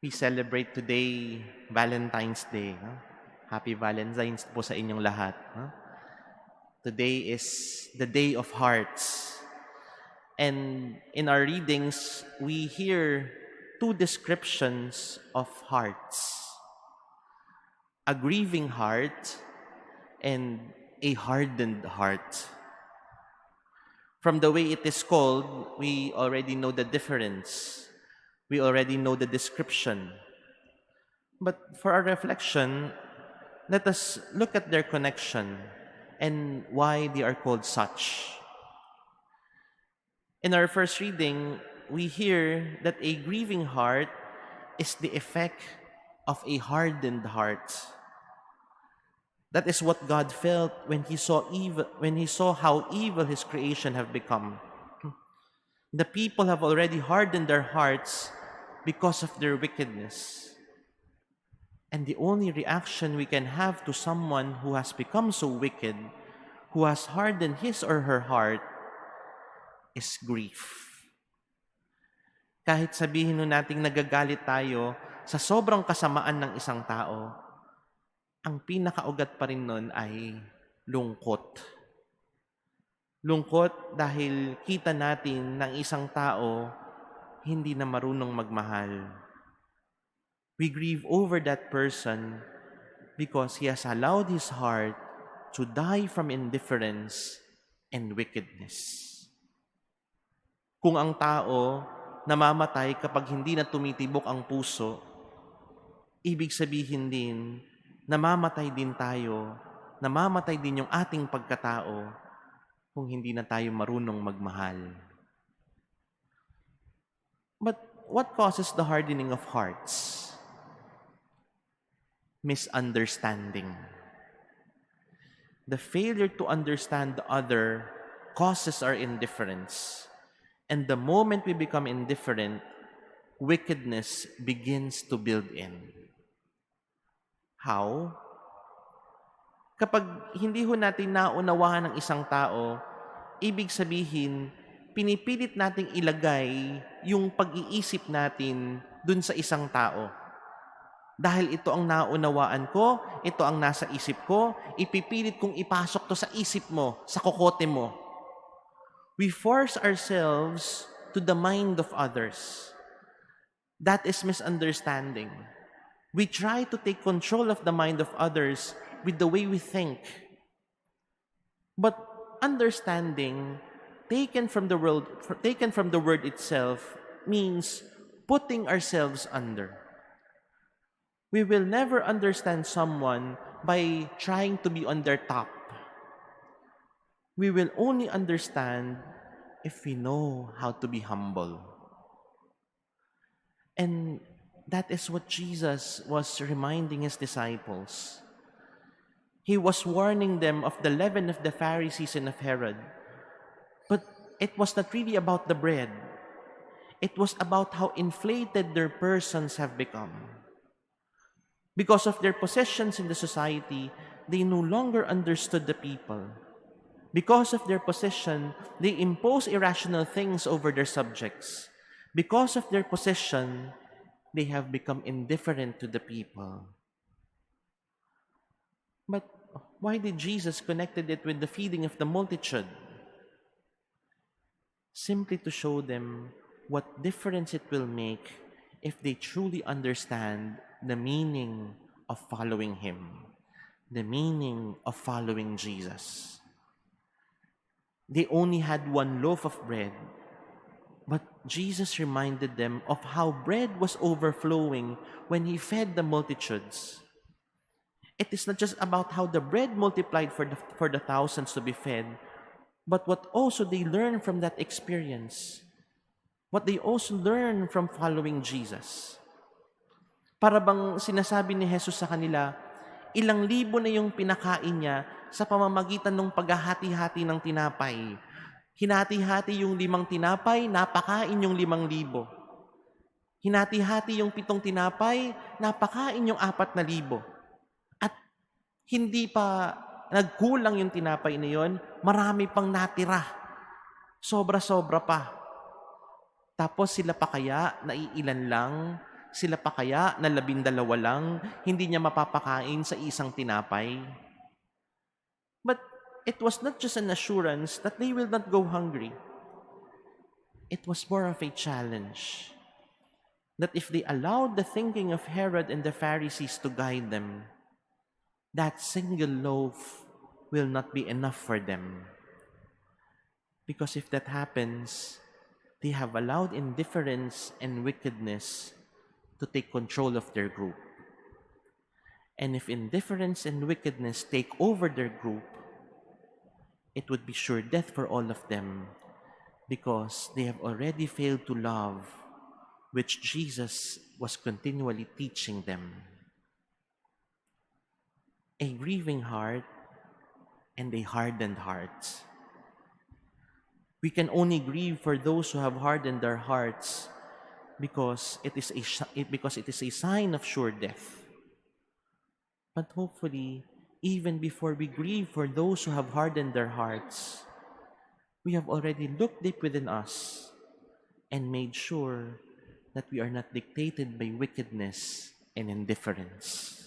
We celebrate today Valentine's Day. No? Happy Valentine's po sa inyong lahat. No? Today is the Day of Hearts. And in our readings, we hear two descriptions of hearts. A grieving heart and a hardened heart. From the way it is called, we already know the difference. We already know the description. But for our reflection, let us look at their connection and why they are called such. In our first reading, we hear that a grieving heart is the effect of a hardened heart. That is what God felt when he saw how evil his creation have become. The people have already hardened their hearts because of their wickedness. And the only reaction we can have to someone who has become so wicked, who has hardened his or her heart, is grief. Kahit sabihin nun nating nagagalit tayo sa sobrang kasamaan ng isang tao, ang pinakaugat pa rin nun ay lungkot. Lungkot dahil kita natin ng isang tao hindi na marunong magmahal. We grieve over that person because he has allowed his heart to die from indifference and wickedness. Kung ang tao namamatay kapag hindi na tumitibok ang puso, ibig sabihin din, namamatay din tayo, namamatay din yung ating pagkatao kung hindi na tayo marunong magmahal. But what causes the hardening of hearts? Misunderstanding. The failure to understand the other causes our indifference. And the moment we become indifferent, wickedness begins to build in. How? Kapag hindi ho natin naunawahan ng isang tao, ibig sabihin, pinipilit nating ilagay yung pag-iisip natin dun sa isang tao. Dahil ito ang naunawaan ko, ito ang nasa isip ko, ipipilit kong ipasok to sa isip mo, sa kokote mo. We force ourselves to the mind of others. That is misunderstanding. We try to take control of the mind of others with the way we think. But understanding, taken from the word itself, means putting ourselves under. We will never understand someone by trying to be on their top. We will only understand if we know how to be humble. And that is what Jesus was reminding his disciples. He was warning them of the leaven of the Pharisees and of Herod. But it was not really about the bread. It was about how inflated their persons have become. Because of their possessions in the society, they no longer understood the people. Because of their possession, they impose irrational things over their subjects. Because of their possession, they have become indifferent to the people. But why did Jesus connected it with the feeding of the multitude? Simply to show them what difference it will make if they truly understand the meaning of following Him, the meaning of following Jesus. They only had one loaf of bread, but Jesus reminded them of how bread was overflowing when He fed the multitudes. It is not just about how the bread multiplied for the thousands to be fed, but what also they learned from that experience, what they also learned from following Jesus. Para bang sinasabi ni Jesus sa kanila, ilang libo na yung pinakain niya sa pamamagitan ng paghahati-hati ng tinapay. Hinati-hati yung 5 tinapay, napakain yung 5,000. Hinati-hati yung 7 tinapay, napakain yung 4,000. At hindi pa nagkulang yung tinapay na yun, marami pang natira. Sobra-sobra pa. Tapos sila pa kaya naiilan lang Sila pa kaya na 12 lang, hindi niya mapapakain sa isang tinapay? But it was not just an assurance that they will not go hungry. It was more of a challenge that if they allowed the thinking of Herod and the Pharisees to guide them, that single loaf will not be enough for them. Because if that happens, they have allowed indifference and wickedness to take control of their group. And if indifference and wickedness take over their group, it would be sure death for all of them because they have already failed to love, which Jesus was continually teaching them. A grieving heart and a hardened heart. We can only grieve for those who have hardened their hearts because it is a sign of sure death. But hopefully, even before we grieve for those who have hardened their hearts, we have already looked deep within us and made sure that we are not dictated by wickedness and indifference.